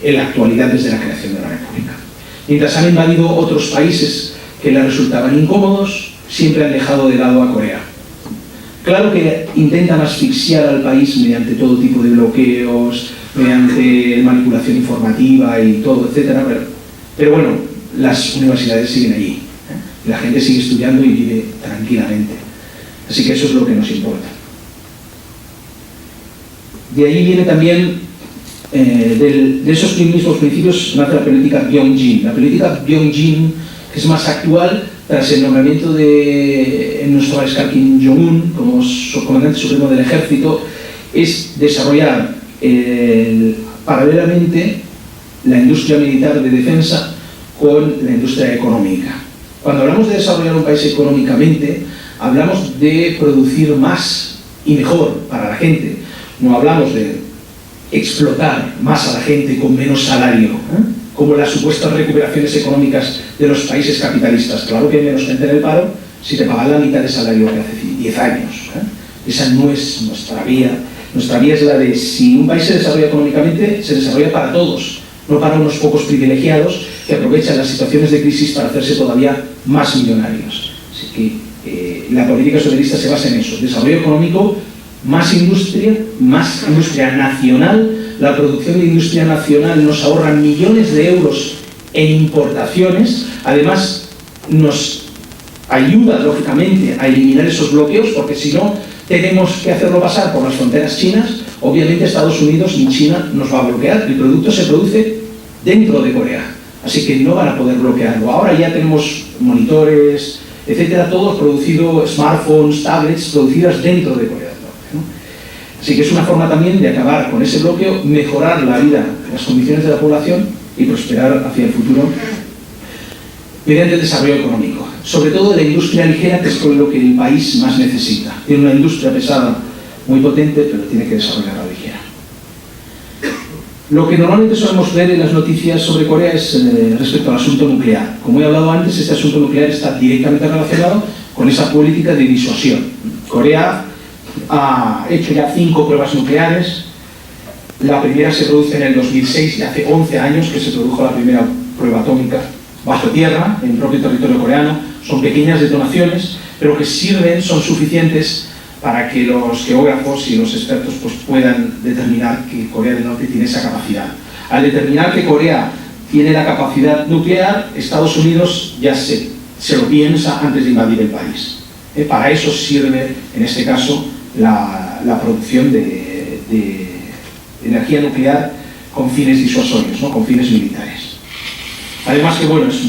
en la actualidad desde la creación de la República. Mientras han invadido otros países que les resultaban incómodos, siempre han dejado de lado a Corea. Claro que intentan asfixiar al país mediante todo tipo de bloqueos, mediante manipulación informativa y todo, etcétera, pero bueno, las universidades siguen allí, la gente sigue estudiando y vive tranquilamente. Así que eso es lo que nos importa. De ahí viene también, de esos mismos principios, nace la política Byung-jin. La política Byung-jin, que es más actual, tras el nombramiento de nuestro mariscal Kim Jong-un como comandante supremo del ejército, es desarrollar paralelamente la industria militar de defensa con la industria económica. Cuando hablamos de desarrollar un país económicamente, hablamos de producir más y mejor para la gente. No hablamos de explotar más a la gente con menos salario, como las supuestas recuperaciones económicas de los países capitalistas. Claro que hay menos gente en el paro si te pagan la mitad de salario que hace 10 años. Esa no es nuestra vía. Nuestra vía es la de, si un país se desarrolla económicamente, se desarrolla para todos, no para unos pocos privilegiados que aprovechan las situaciones de crisis para hacerse todavía más millonarios. Así que la política socialista se basa en eso: desarrollo económico, más industria nacional. La producción de industria nacional nos ahorra millones de euros en importaciones. Además, nos ayuda, lógicamente, a eliminar esos bloqueos, porque si no tenemos que hacerlo pasar por las fronteras chinas, obviamente Estados Unidos ni China nos va a bloquear. El producto se produce dentro de Corea, así que no van a poder bloquearlo. Ahora ya tenemos monitores, etcétera, todos producidos, smartphones, tablets, producidas dentro de Corea. Así que es una forma también de acabar con ese bloqueo, mejorar la vida, las condiciones de la población y prosperar hacia el futuro mediante el desarrollo económico. Sobre todo de la industria ligera, que es lo que el país más necesita. Tiene una industria pesada muy potente, pero tiene que desarrollar la ligera. Lo que normalmente solemos ver en las noticias sobre Corea es respecto al asunto nuclear. Como he hablado antes, este asunto nuclear está directamente relacionado con esa política de disuasión. Corea ha hecho ya 5 pruebas nucleares. La primera se produce en el 2006, y hace 11 años que se produjo la primera prueba atómica bajo tierra, en el propio territorio coreano. Son pequeñas detonaciones, pero que sirven, son suficientes para que los geógrafos y los expertos pues, puedan determinar que Corea del Norte tiene esa capacidad. Al determinar que Corea tiene la capacidad nuclear, Estados Unidos ya se lo piensa antes de invadir el país. Para eso sirve, en este caso, la producción de energía nuclear con fines disuasorios, ¿no? Con fines militares. Además que, bueno, es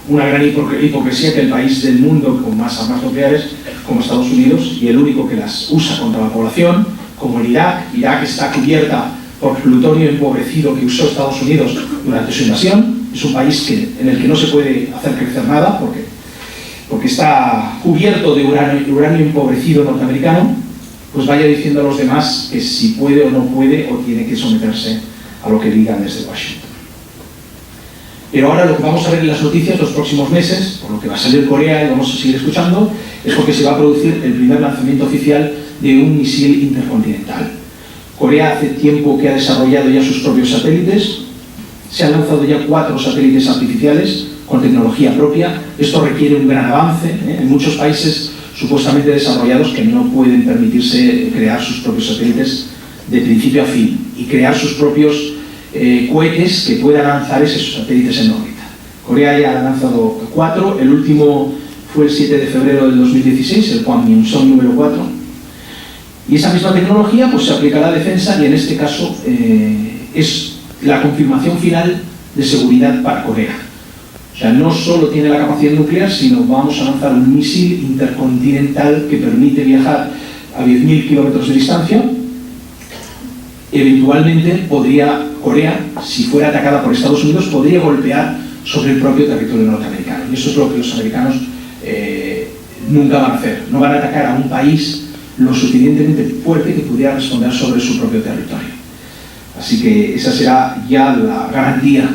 una gran hipocresía que el país del mundo con más armas nucleares, como Estados Unidos, y el único que las usa contra la población, como el Irak está cubierta por plutonio empobrecido que usó Estados Unidos durante su invasión. Es un país en el que no se puede hacer crecer nada porque está cubierto de uranio empobrecido norteamericano. Pues vaya diciendo a los demás que si puede o no puede, o tiene que someterse a lo que digan desde Washington. Pero ahora lo que vamos a ver en las noticias los próximos meses, por lo que va a salir Corea y vamos a seguir escuchando, es porque se va a producir el primer lanzamiento oficial de un misil intercontinental. Corea hace tiempo que ha desarrollado ya sus propios satélites. Se han lanzado ya 4 satélites artificiales con tecnología propia. Esto requiere un gran avance en muchos países supuestamente desarrollados que no pueden permitirse crear sus propios satélites de principio a fin y crear sus propios cohetes que puedan lanzar esos satélites en órbita. Corea ya ha lanzado 4, el último fue el 7 de febrero del 2016, el Hwangminson número 4, y esa misma tecnología pues, se aplica a la defensa, y en este caso es la confirmación final de seguridad para Corea. O sea, no solo tiene la capacidad nuclear, sino vamos a lanzar un misil intercontinental que permite viajar a 10.000 kilómetros de distancia. Eventualmente Corea, si fuera atacada por Estados Unidos, podría golpear sobre el propio territorio norteamericano. Y eso es lo que los americanos nunca van a hacer. No van a atacar a un país lo suficientemente fuerte que pudiera responder sobre su propio territorio. Así que esa será ya la garantía,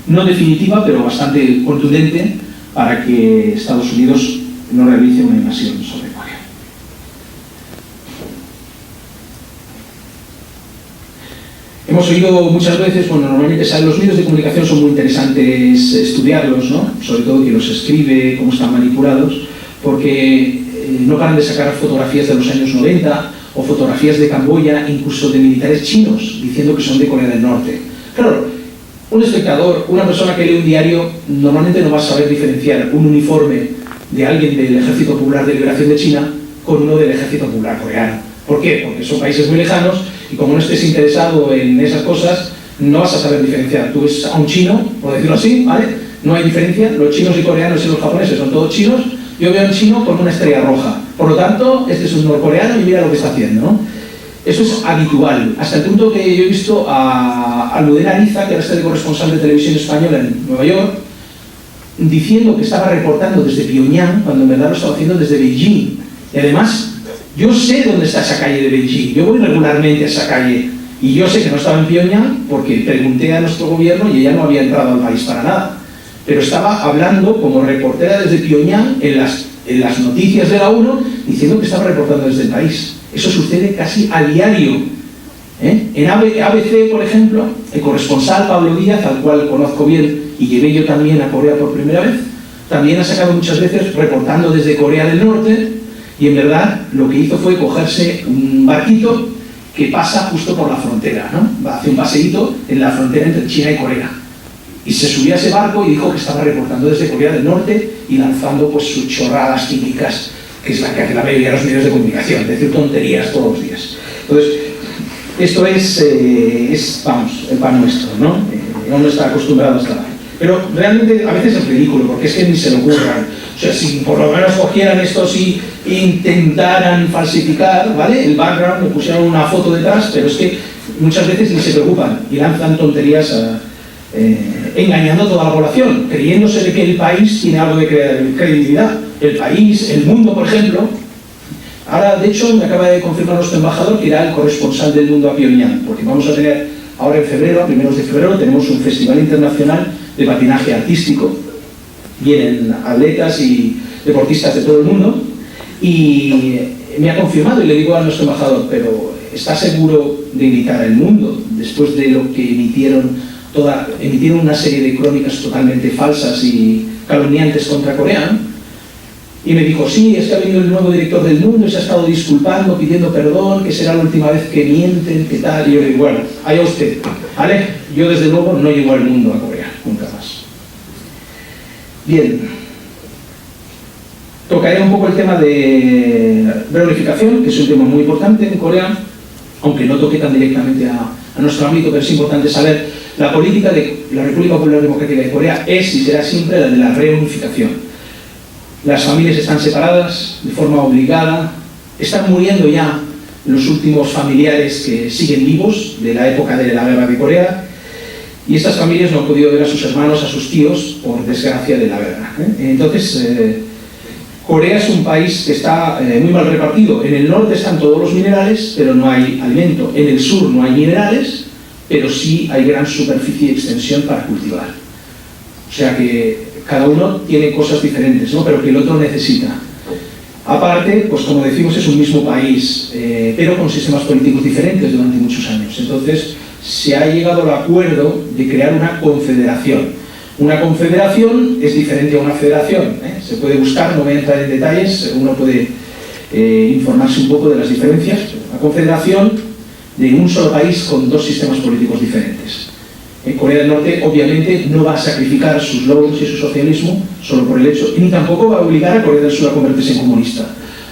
no definitiva, pero bastante contundente para que Estados Unidos no realice una invasión sobre Corea. Hemos oído muchas veces, bueno, normalmente los medios de comunicación son muy interesantes estudiarlos, ¿no? Sobre todo quien los escribe, cómo están manipulados, porque no paran de sacar fotografías de los años 90 o fotografías de Camboya, incluso de militares chinos, diciendo que son de Corea del Norte. Claro, un espectador, una persona que lee un diario, normalmente no va a saber diferenciar un uniforme de alguien del Ejército Popular de Liberación de China con uno del Ejército Popular coreano. ¿Por qué? Porque son países muy lejanos y como no estés interesado en esas cosas, no vas a saber diferenciar. Tú ves a un chino, por decirlo así, ¿vale? No hay diferencia, los chinos y coreanos y los japoneses son todos chinos. Yo veo a un chino con una estrella roja. Por lo tanto, este es un norcoreano y mira lo que está haciendo, ¿no? Eso es habitual, hasta el punto que yo he visto a Almudena Ariza, que era el corresponsal de televisión española en Nueva York, diciendo que estaba reportando desde Pyongyang, cuando en verdad lo estaba haciendo desde Beijing. Y además, yo sé dónde está esa calle de Beijing, yo voy regularmente a esa calle, y yo sé que no estaba en Pyongyang porque pregunté a nuestro gobierno y ella no había entrado al país para nada. Pero estaba hablando como reportera desde Pyongyang en las noticias de la ONU, diciendo que estaba reportando desde el país. Eso sucede casi a diario. En ABC, por ejemplo, el corresponsal Pablo Díaz, al cual conozco bien y llevé yo también a Corea por primera vez, también ha sacado muchas veces reportando desde Corea del Norte, y en verdad lo que hizo fue cogerse un barquito que pasa justo por la frontera, ¿no? Hace un paseíto en la frontera entre China y Corea. Y se subió a ese barco y dijo que estaba reportando desde Corea del Norte y lanzando pues sus chorradas típicas, que es la que hace la mayoría de los medios de comunicación, decir tonterías todos los días. Entonces, esto es vamos, el pan nuestro, ¿no? Uno está acostumbrado a estar ahí. Pero realmente a veces es ridículo, porque es que ni se lo ocurran. O sea, si por lo menos cogieran estos y intentaran falsificar, ¿vale? El background, me pusieron una foto detrás, pero es que muchas veces ni se preocupan y lanzan tonterías engañando a toda la población, creyéndose de que el país tiene algo de credibilidad. El país, el mundo, por ejemplo. Ahora, de hecho, me acaba de confirmar nuestro embajador que irá el corresponsal del mundo a Pyongyang, porque vamos a tener ahora en febrero, a primeros de febrero, tenemos un festival internacional de patinaje artístico. Vienen atletas y deportistas de todo el mundo y me ha confirmado, y le digo a nuestro embajador, pero ¿está seguro de invitar al mundo después de lo que emitieron una serie de crónicas totalmente falsas y calumniantes contra Corea? Y me dijo, sí, es que ha venido el nuevo director del mundo y se ha estado disculpando, pidiendo perdón, que será la última vez que mienten, que tal. Y yo le digo, bueno, allá usted, ¿vale? Yo desde luego no llevo al mundo a Corea, nunca más. Bien. Tocaré un poco el tema de reunificación, que es un tema muy importante en Corea, aunque no toque tan directamente a nuestro ámbito, pero es importante saber, la política de la República Popular Democrática de Corea es y será siempre la de la reunificación. Las familias están separadas de forma obligada, están muriendo ya los últimos familiares que siguen vivos de la época de la guerra de Corea, y estas familias no han podido ver a sus hermanos, a sus tíos, por desgracia de la guerra. Entonces, Corea es un país que está muy mal repartido. En el norte están todos los minerales, pero no hay alimento. En el sur no hay minerales, pero sí hay gran superficie y extensión para cultivar. O sea que cada uno tiene cosas diferentes, ¿no? Pero que el otro necesita. Aparte, pues como decimos, es un mismo país, pero con sistemas políticos diferentes durante muchos años. Entonces, se ha llegado al acuerdo de crear una confederación. Una confederación es diferente a una federación, Se puede buscar, no voy a entrar en detalles, uno puede informarse un poco de las diferencias. Una confederación de un solo país con dos sistemas políticos diferentes. Corea del Norte obviamente no va a sacrificar sus logros y su socialismo solo por el hecho, y ni tampoco va a obligar a Corea del Sur a convertirse en comunista.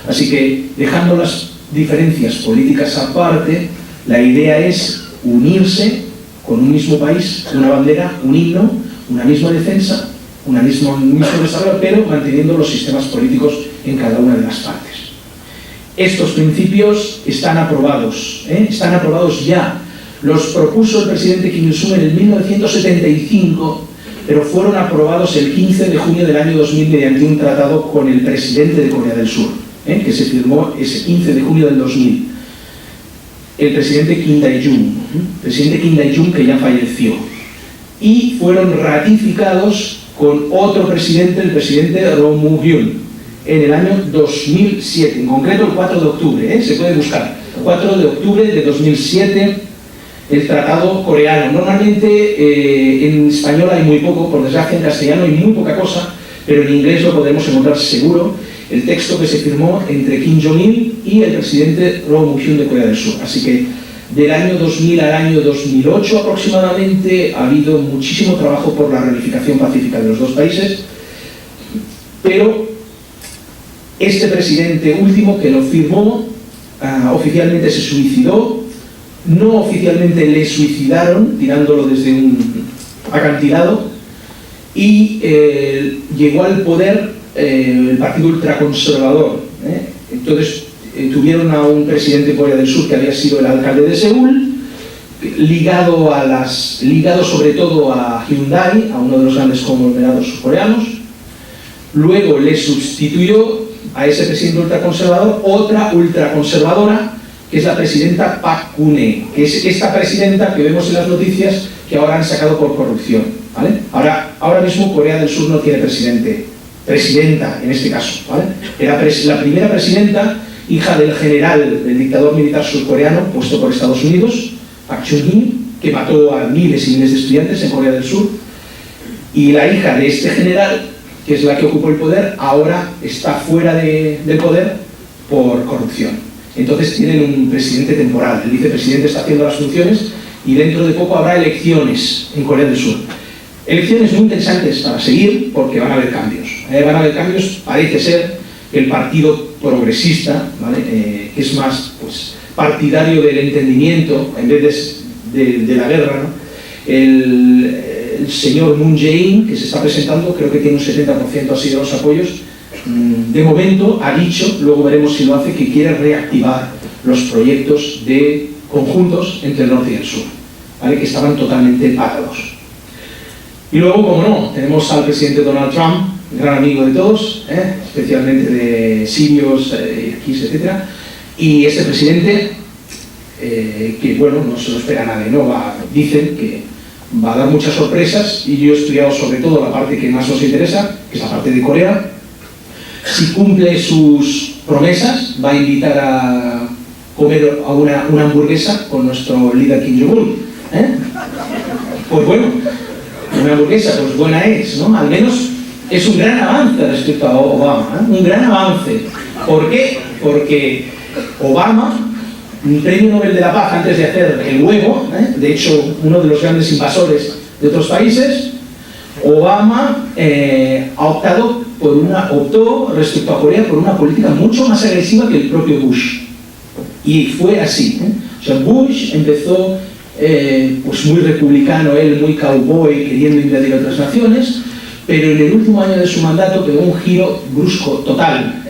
Así que, dejando las diferencias políticas aparte, la idea es unirse con un mismo país, una bandera, un himno, una misma defensa, un mismo desarrollo, pero manteniendo los sistemas políticos en cada una de las partes. Estos principios están aprobados ya. Los propuso el presidente Kim Il-sung en el 1975, pero fueron aprobados el 15 de junio del año 2000 mediante un tratado con el presidente de Corea del Sur, que se firmó ese 15 de junio del 2000. El presidente Kim Dae-jung, que ya falleció. Y fueron ratificados con otro presidente, el presidente Roh Moo-hyun, en el año 2007, en concreto el 4 de octubre, se puede buscar. 4 de octubre de 2007, el tratado coreano. Normalmente en español hay muy poco, por desgracia en castellano hay muy poca cosa, pero en inglés lo podemos encontrar seguro, el texto que se firmó entre Kim Jong-il y el presidente Roh Moo-hyun de Corea del Sur. Así que del año 2000 al año 2008 aproximadamente ha habido muchísimo trabajo por la reunificación pacífica de los dos países, pero este presidente último que lo firmó oficialmente se suicidó, no oficialmente le suicidaron tirándolo desde un acantilado, y llegó al poder el partido ultraconservador. Entonces tuvieron a un presidente de Corea del Sur que había sido el alcalde de Seúl, ligado sobre todo a Hyundai, a uno de los grandes conglomerados surcoreanos. Luego le sustituyó a ese presidente ultraconservador otra ultraconservadora, que es la presidenta Park Geun-hye, que es esta presidenta que vemos en las noticias que ahora han sacado por corrupción, ¿vale? Ahora mismo Corea del Sur no tiene presidenta en este caso, ¿vale? Era la primera presidenta, hija del general, del dictador militar surcoreano puesto por Estados Unidos, Park Chung-hee, que mató a miles y miles de estudiantes en Corea del Sur, y la hija de este general, que es la que ocupó el poder, ahora está fuera del poder por corrupción. Entonces tienen un presidente temporal, el vicepresidente está haciendo las funciones y dentro de poco habrá elecciones en Corea del Sur. Elecciones muy interesantes para seguir porque van a haber cambios. Parece ser que el partido progresista, ¿vale? Que es más partidario del entendimiento en vez de la guerra, ¿no? El señor Moon Jae-in, que se está presentando, creo que tiene un 70% así de los apoyos. De momento ha dicho, luego veremos si lo hace, que quiere reactivar los proyectos de conjuntos entre el norte y el sur, ¿vale? Que estaban totalmente parados. Y luego, como no, tenemos al presidente Donald Trump, gran amigo de todos, especialmente de sirios, iraquíes, etc. Y este presidente, que bueno, no se lo espera nadie, ¿no? Dicen que va a dar muchas sorpresas, y yo he estudiado sobre todo la parte que más nos interesa, que es la parte de Corea. Si cumple sus promesas, va a invitar a comer a una hamburguesa con nuestro líder Kim Jong-un. Pues bueno, una hamburguesa, pues buena es, ¿no? Al menos es un gran avance respecto a Obama, un gran avance. ¿Por qué? Porque Obama, un premio Nobel de la Paz antes de hacer el huevo, de hecho uno de los grandes invasores de otros países, Obama optó respecto a Corea por una política mucho más agresiva que el propio Bush. Y fue así, O sea, Bush empezó muy republicano, muy cowboy, queriendo invadir otras naciones, pero en el último año de su mandato pegó un giro brusco, total.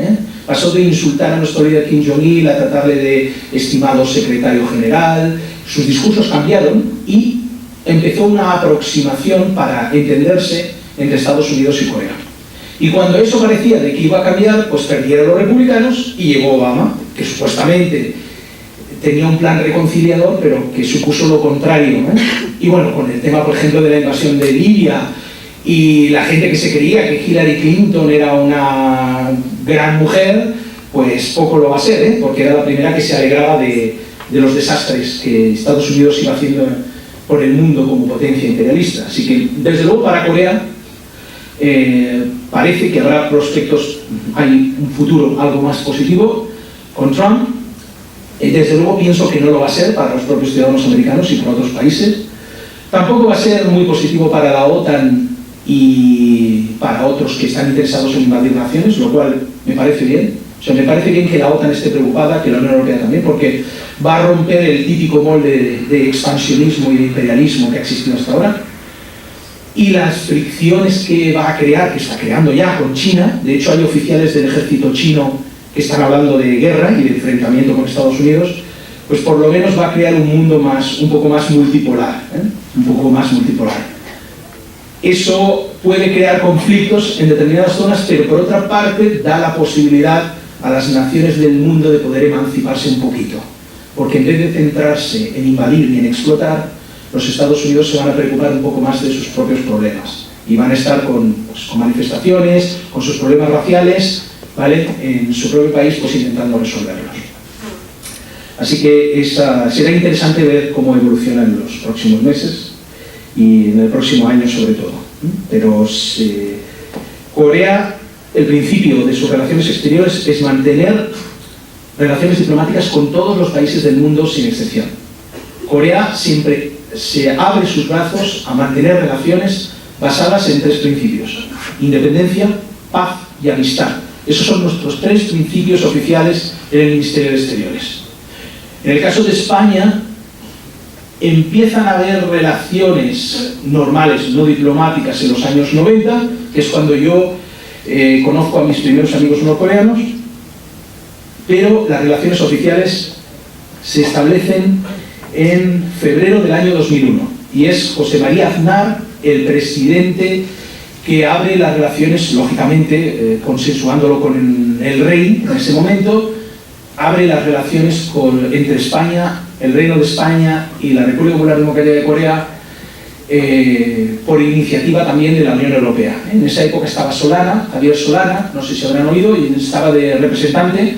Pasó de insultar a nuestro líder Kim Jong-il a tratarle de estimado secretario general. Sus discursos cambiaron y empezó una aproximación para entenderse entre Estados Unidos y Corea. Y cuando eso parecía de que iba a cambiar, pues perdieron los republicanos y llegó Obama, que supuestamente tenía un plan reconciliador, pero que supuso lo contrario, Y bueno, con el tema, por ejemplo, de la invasión de Libia, y la gente que se creía que Hillary Clinton era una gran mujer, pues poco lo va a ser, porque era la primera que se alegraba de los desastres que Estados Unidos iba haciendo por el mundo como potencia imperialista. Así que, desde luego, para Corea parece que habrá prospectos, hay un futuro algo más positivo con Trump. Desde luego pienso que no lo va a ser para los propios ciudadanos americanos y para otros países. Tampoco va a ser muy positivo para la OTAN y para otros que están interesados en invadir naciones, lo cual me parece bien. O sea, me parece bien que la OTAN esté preocupada, que la Unión Europea también, porque va a romper el típico molde de expansionismo y de imperialismo que ha existido hasta ahora. Y las fricciones que va a crear, que está creando ya con China, de hecho hay oficiales del ejército chino que están hablando de guerra y de enfrentamiento con Estados Unidos, pues por lo menos va a crear un mundo un poco más multipolar, un poco más multipolar. Eso puede crear conflictos en determinadas zonas, pero por otra parte da la posibilidad a las naciones del mundo de poder emanciparse un poquito, porque en vez de centrarse en invadir y en explotar, los Estados Unidos se van a preocupar un poco más de sus propios problemas y van a estar con manifestaciones, con sus problemas raciales, ¿vale? En su propio país, pues intentando resolverlos. Así que será interesante ver cómo evoluciona en los próximos meses y en el próximo año sobre todo. Pero Corea, el principio de sus relaciones exteriores es mantener relaciones diplomáticas con todos los países del mundo sin excepción. Corea siempre se abre sus brazos a mantener relaciones basadas en 3 principios: independencia, paz y amistad. Esos son nuestros 3 principios oficiales en el Ministerio de Exteriores. En el caso de España, empiezan a haber relaciones normales, no diplomáticas, en los años 90, que es cuando yo conozco a mis primeros amigos norcoreanos, pero las relaciones oficiales se establecen en febrero del año 2001, y es José María Aznar el presidente que abre las relaciones, lógicamente consensuándolo con el rey en ese momento, abre las relaciones entre España, el Reino de España y la República Popular Democrática de Corea por iniciativa también de la Unión Europea. En esa época estaba Solana, Javier Solana, no sé si habrán oído, y estaba de representante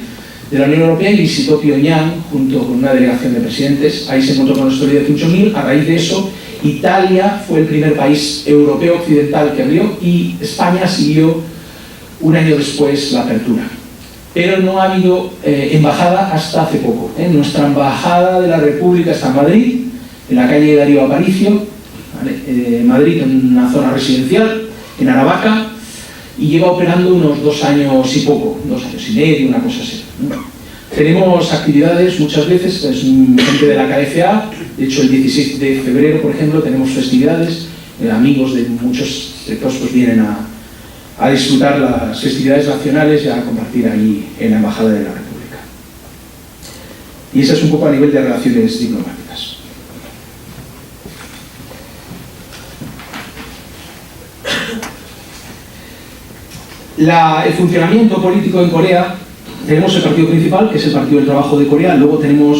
de la Unión Europea y visitó Pyongyang junto con una delegación de presidentes. Ahí se encontró con nuestro líder Kim Jong-il. A raíz de eso, Italia fue el primer país europeo occidental que abrió y España siguió un año después la apertura. Pero no ha habido embajada hasta hace poco. Nuestra embajada de la República está en Madrid, en la calle Darío Aparicio, ¿vale? Madrid, en una zona residencial, en Aravaca, y lleva operando unos 2 años y poco, 2 años y medio, una cosa así. Tenemos actividades muchas veces, es gente de la KFA, de hecho el 16 de febrero, por ejemplo, tenemos festividades, amigos de muchos sectores pues vienen a disfrutar las festividades nacionales y a compartir ahí en la Embajada de la República. Y eso es un poco a nivel de relaciones diplomáticas. El funcionamiento político en Corea, tenemos el partido principal, que es el Partido del Trabajo de Corea, luego tenemos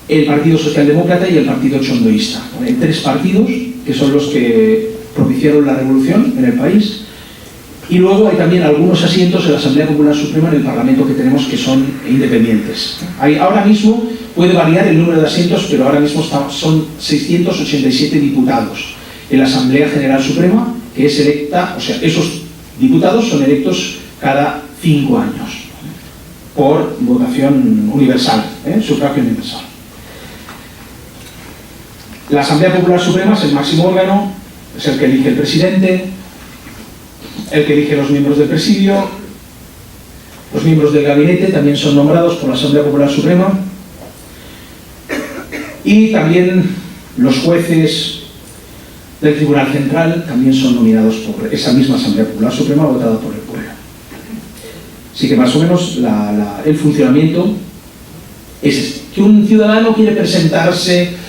el Partido Socialdemócrata y el Partido Chondoísta. Hay 3 partidos que son los que propiciaron la revolución en el país, y luego hay también algunos asientos en la Asamblea Popular Suprema en el Parlamento que tenemos que son independientes. Ahora mismo puede variar el número de asientos, pero ahora mismo son 687 diputados en la Asamblea General Suprema, que es electa, o sea, esos diputados son electos cada 5 años por votación universal, sufragio universal. La Asamblea Popular Suprema es el máximo órgano, es el que elige el presidente, el que elige los miembros del presidio. Los miembros del gabinete también son nombrados por la Asamblea Popular Suprema, y también los jueces del Tribunal Central también son nominados por esa misma Asamblea Popular Suprema votada por el pueblo. Así que más o menos el funcionamiento es que un ciudadano quiere presentarse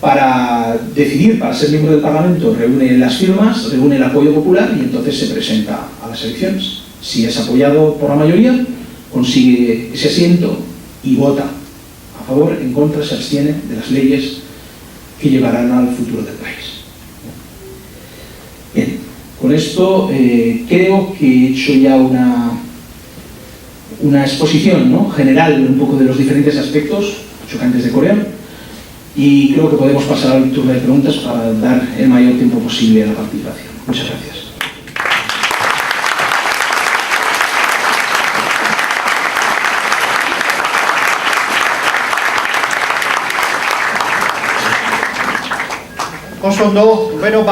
para decidir, para ser miembro del Parlamento, reúne las firmas, reúne el apoyo popular y entonces se presenta a las elecciones. Si es apoyado por la mayoría, consigue ese asiento y vota a favor, en contra, se abstiene de las leyes que llevarán al futuro del país. Bien, con esto creo que he hecho ya una exposición, ¿no?, general un poco de los diferentes aspectos chocantes de Corea, y creo que podemos pasar al turno de preguntas para dar el mayor tiempo posible a la participación. Muchas gracias. Oso ondo, bueno,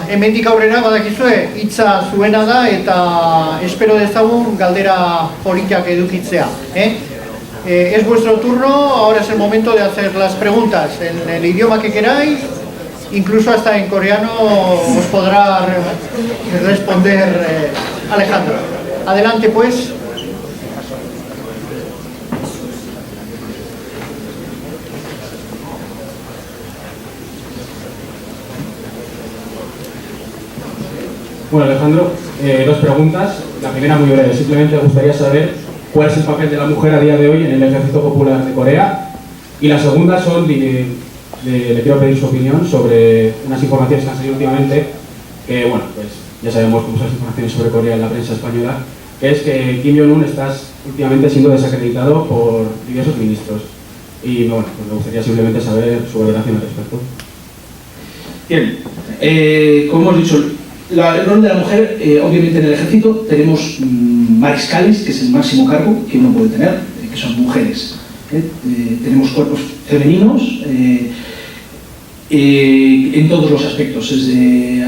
hemendik aurrera badakizue hitza zuena da eta espero dezagun galdera politak edukitzea. Es vuestro turno, ahora es el momento de hacer las preguntas en el idioma que queráis, incluso hasta en coreano os podrá responder Alejandro. Adelante pues. Bueno, Alejandro, 2 preguntas. La primera muy breve, simplemente me gustaría saber cuál es el papel de la mujer a día de hoy en el Ejército Popular de Corea. Y la segunda son, le quiero pedir su opinión sobre unas informaciones que han salido últimamente, que bueno, pues ya sabemos cómo son las informaciones sobre Corea en la prensa española, que es que Kim Jong-un está últimamente siendo desacreditado por diversos ministros. Y bueno, pues me gustaría simplemente saber su valoración al respecto. Bien, como hemos dicho, el rol de la mujer, obviamente en el ejército tenemos mariscales, que es el máximo cargo que uno puede tener, que son mujeres. Tenemos cuerpos femeninos en todos los aspectos, desde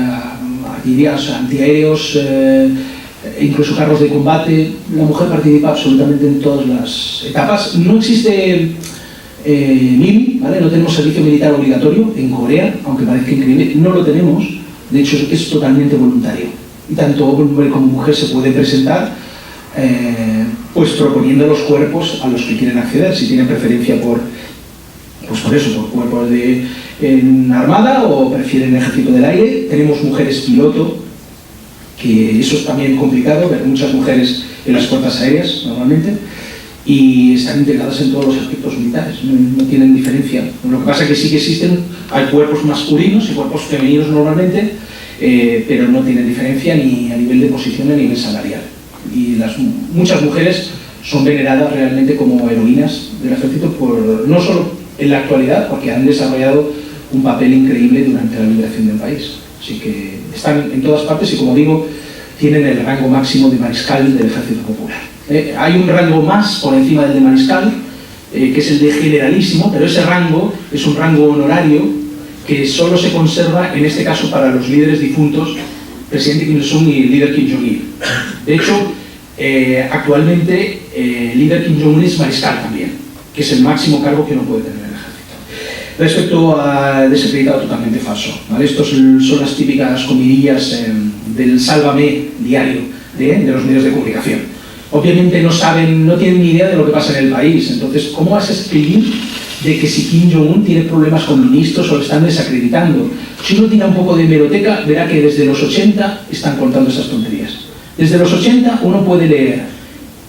artillerías, antiaéreos, incluso carros de combate. La mujer participa absolutamente en todas las etapas. No existe MILI, ¿vale? No tenemos servicio militar obligatorio en Corea, aunque parezca increíble, no lo tenemos. De hecho, es totalmente voluntario. Y tanto hombre como mujer se puede presentar pues proponiendo los cuerpos a los que quieren acceder, si tienen preferencia por cuerpos en armada o prefieren ejército del aire. Tenemos mujeres piloto, que eso es también complicado, ver muchas mujeres en las fuerzas aéreas normalmente, y están integradas en todos los aspectos militares, no tienen diferencia. Lo que pasa es que sí que existen, hay cuerpos masculinos y cuerpos femeninos normalmente, pero no tienen diferencia ni a nivel de posición ni a nivel salarial. Y muchas mujeres son veneradas realmente como heroínas del ejército, no solo en la actualidad, porque han desarrollado un papel increíble durante la liberación del país. Así que están en todas partes y, como digo, tienen el rango máximo de mariscal del Ejército Popular. Hay un rango más por encima del de mariscal, que es el de generalísimo, pero ese rango es un rango honorario que solo se conserva, en este caso, para los líderes difuntos, presidente Kim Il-sung y el líder Kim Jong-il. De hecho, actualmente el líder Kim Jong-un es mariscal también, que es el máximo cargo que uno puede tener en el ejército. Respecto a desacreditado, totalmente falso, ¿vale? Estos son las típicas comidillas del sálvame diario de los medios de comunicación. Obviamente no tienen ni idea de lo que pasa en el país. Entonces, ¿cómo vas a escribir de que si Kim Jong-un tiene problemas con ministros o lo están desacreditando? Si uno tira un poco de hemeroteca, verá que desde los 80 están contando esas tonterías. Desde los 80 uno puede leer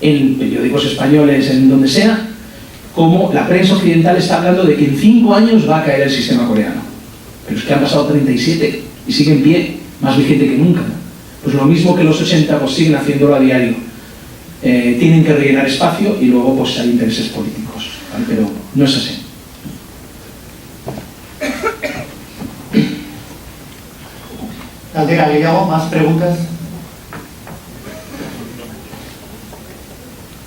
en periódicos españoles, en donde sea, cómo la prensa occidental está hablando de que en 5 años va a caer el sistema coreano. Pero es que han pasado 37 y sigue en pie, más vigente que nunca. Pues lo mismo que los 80, pues siguen haciéndolo a diario. Tienen que rellenar espacio y luego pues hay intereses políticos, ¿vale? Pero no es así. Caldera, Guillermo, ¿más preguntas?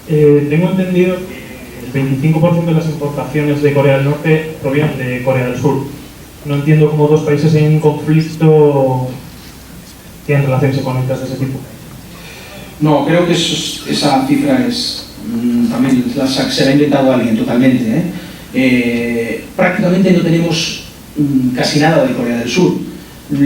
Tengo entendido que el 25% de las importaciones de Corea del Norte provienen de Corea del Sur. No entiendo cómo dos países en conflicto tienen relaciones económicas de ese tipo. No, creo que esa cifra es también se la ha inventado alguien totalmente. Prácticamente no tenemos casi nada de Corea del Sur. Yo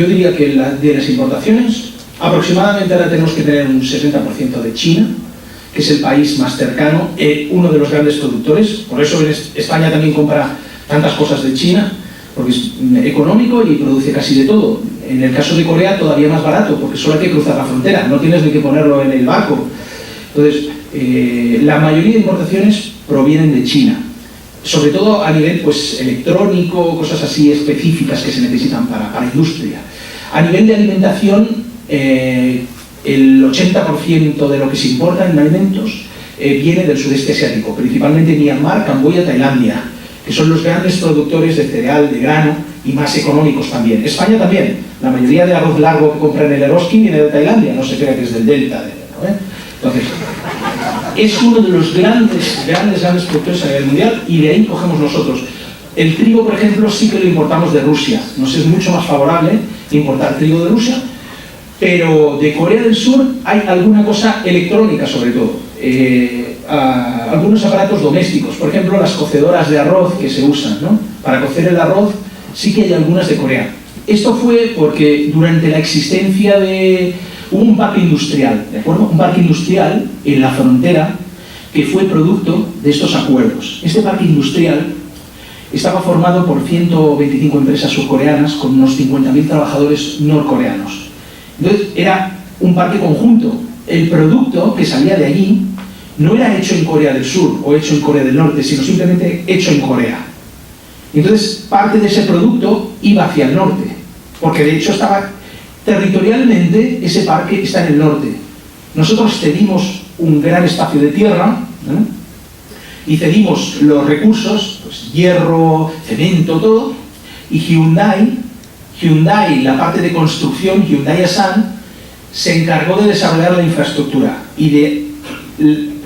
diría que de las importaciones, aproximadamente ahora tenemos que tener un 60% de China, que es el país más cercano, uno de los grandes productores. Por eso España también compra tantas cosas de China, porque es económico y produce casi de todo. En el caso de Corea todavía más barato, porque solo hay que cruzar la frontera, no tienes ni que ponerlo en el barco. Entonces, la mayoría de importaciones provienen de China, sobre todo a nivel pues, electrónico, cosas así específicas que se necesitan para industria. A nivel de alimentación, el 80% de lo que se importa en alimentos viene del sudeste asiático, principalmente Myanmar, Camboya, Tailandia, que son los grandes productores de cereal, de grano y más económicos también. España también, la mayoría de arroz largo que compran en el Eroski viene de Tailandia, no se crea que es del Delta, ¿no? Entonces, es uno de los grandes productores a nivel mundial y de ahí cogemos nosotros. El trigo, por ejemplo, sí que lo importamos de Rusia. Nos es mucho más favorable importar trigo de Rusia, pero de Corea del Sur hay alguna cosa electrónica sobre todo. Algunos aparatos domésticos, por ejemplo las cocedoras de arroz que se usan, ¿no? Para cocer el arroz, sí que hay algunas de Corea. Esto fue porque durante la existencia hubo un parque industrial, ¿de acuerdo? Un parque industrial en la frontera que fue producto de estos acuerdos. Este parque industrial estaba formado por 125 empresas surcoreanas con unos 50.000 trabajadores norcoreanos. Entonces era un parque conjunto. El producto que salía de allí no era hecho en Corea del Sur o hecho en Corea del Norte, sino simplemente hecho en Corea. Entonces parte de ese producto iba hacia el norte, porque de hecho estaba Territorialmente, ese parque está en el norte. Nosotros cedimos un gran espacio de tierra, y cedimos los recursos, pues, hierro, cemento, todo, y Hyundai, la parte de construcción, Hyundai Asan, se encargó de desarrollar la infraestructura y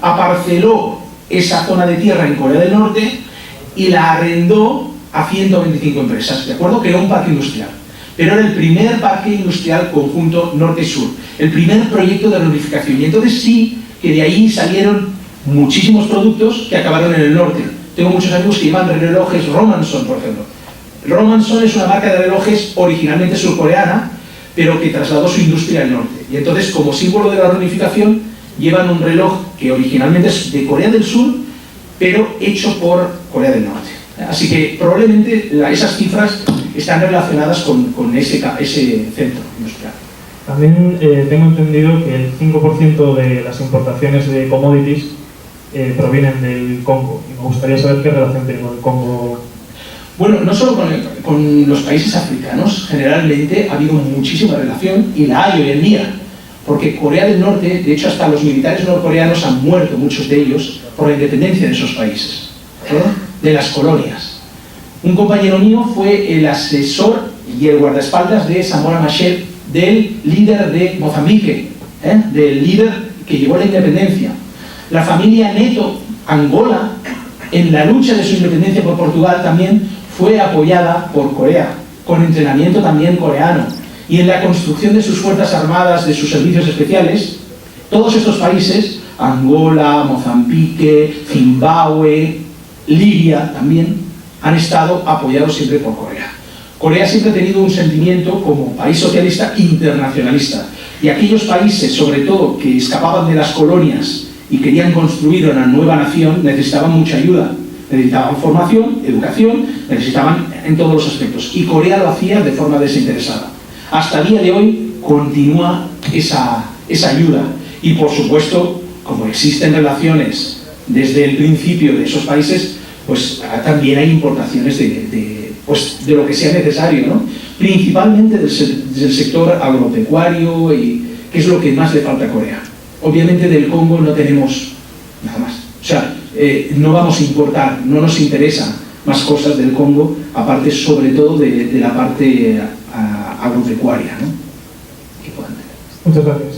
aparceló esa zona de tierra en Corea del Norte y la arrendó a 125 empresas, ¿de acuerdo? Creó un parque industrial. Pero era el primer parque industrial conjunto norte-sur, el primer proyecto de reunificación. Y entonces sí que de ahí salieron muchísimos productos que acabaron en el norte. Tengo muchos amigos que llevan relojes Romanson, por ejemplo. Romanson es una marca de relojes originalmente surcoreana, pero que trasladó su industria al norte. Y entonces, como símbolo de la reunificación, llevan un reloj que originalmente es de Corea del Sur, pero hecho por Corea del Norte. Así que probablemente esas cifras están relacionadas con ese centro industrial. También tengo entendido que el 5% de las importaciones de commodities provienen del Congo. Y me gustaría saber qué relación tiene con el Congo. Bueno, no solo con los países africanos, generalmente ha habido muchísima relación, y la hay hoy en día, porque Corea del Norte, de hecho hasta los militares norcoreanos han muerto, muchos de ellos, por la independencia de esos países, de las colonias. Un compañero mío fue el asesor y el guardaespaldas de Samora Machel, del líder de Mozambique, del líder que llevó la independencia. La familia Neto, Angola, en la lucha de su independencia por Portugal también fue apoyada por Corea, con entrenamiento también coreano. Y en la construcción de sus fuerzas armadas, de sus servicios especiales, todos estos países, Angola, Mozambique, Zimbabue, Libia también, han estado apoyados siempre por Corea. Corea siempre ha tenido un sentimiento como país socialista internacionalista, y aquellos países, sobre todo, que escapaban de las colonias y querían construir una nueva nación, necesitaban mucha ayuda, necesitaban formación, educación, necesitaban en todos los aspectos, y Corea lo hacía de forma desinteresada. Hasta el día de hoy continúa esa ayuda, y por supuesto, como existen relaciones desde el principio de esos países, pues también hay importaciones de lo que sea necesario, ¿no? Principalmente del sector agropecuario, y que es lo que más le falta a Corea. Obviamente del Congo no tenemos nada más, o sea, no vamos a importar, no nos interesan más cosas del Congo, aparte sobre todo de la parte agropecuaria, ¿no? Muchas gracias.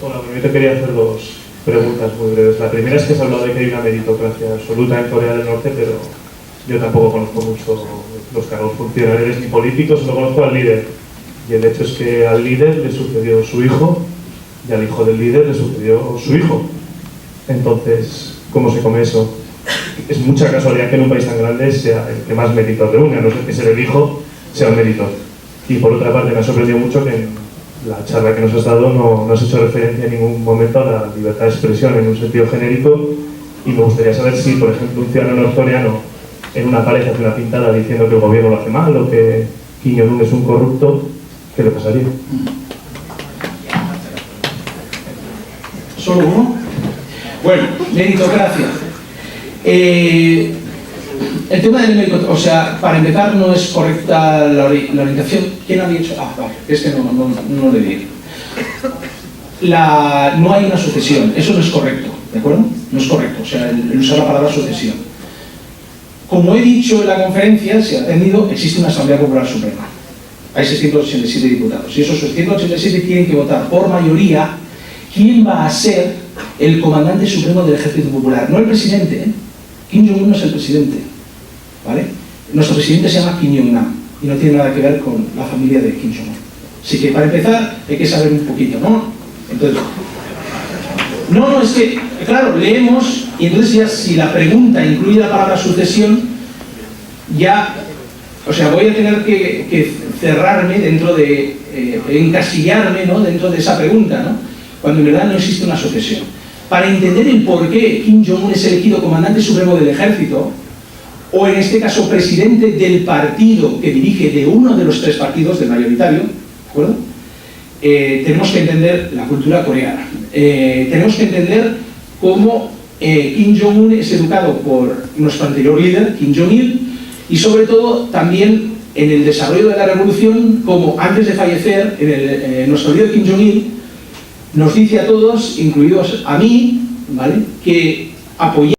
Hola, yo te quería hacer dos preguntas muy breves. La primera es que se ha hablado de que hay una meritocracia absoluta en Corea del Norte, pero yo tampoco conozco mucho los cargos funcionarios ni políticos, solo conozco al líder. Y el hecho es que al líder le sucedió su hijo, y al hijo del líder le sucedió su hijo. Entonces, ¿cómo se come eso? Es mucha casualidad que en un país tan grande sea el que más méritos reúne, a no ser que ser el hijo sea un mérito. Y por otra parte, me ha sorprendido mucho que en la charla que nos has dado no has hecho referencia en ningún momento a la libertad de expresión en un sentido genérico, y me gustaría saber si, por ejemplo, un ciudadano norcoreano en una pared hace una pintada diciendo que el gobierno lo hace mal o que Kim Jong-un es un corrupto, ¿qué le pasaría? ¿Solo uno? Bueno, meritocracia. El tema del meritocracia, o sea, para empezar, no es correcta la orientación. ¿Quién había dicho? Ah, vale, es que no le di. No hay una sucesión, eso no es correcto, ¿de acuerdo? No es correcto, o sea, el usar la palabra sucesión. Como he dicho en la conferencia, si ha atendido, existe una Asamblea Popular Suprema. Hay 687 diputados, y esos 687 tienen que votar por mayoría quién va a ser el comandante supremo del Ejército Popular. No el presidente, ¿eh? Kim Jong-un no es el presidente, ¿vale? Nuestro presidente se llama Kim Jong-nam y no tiene nada que ver con la familia de Kim Jong-un. Así que para empezar hay que saber un poquito, ¿no? Entonces, es que, claro, leemos y entonces ya si la pregunta incluye la palabra sucesión, ya, o sea, voy a tener que cerrarme dentro de, encasillarme, ¿no? Dentro de esa pregunta, ¿no? Cuando en verdad no existe una sucesión. Para entender el por qué Kim Jong-un es elegido comandante supremo del ejército, o en este caso presidente del partido que dirige, de uno de los tres partidos del mayoritario, ¿de acuerdo? Tenemos que entender la cultura coreana. Tenemos que entender cómo Kim Jong-un es educado por nuestro anterior líder, Kim Jong-il, y sobre todo también en el desarrollo de la revolución, como antes de fallecer, en nuestro líder Kim Jong-il nos dice a todos, incluidos a mí, ¿vale?, que apoyar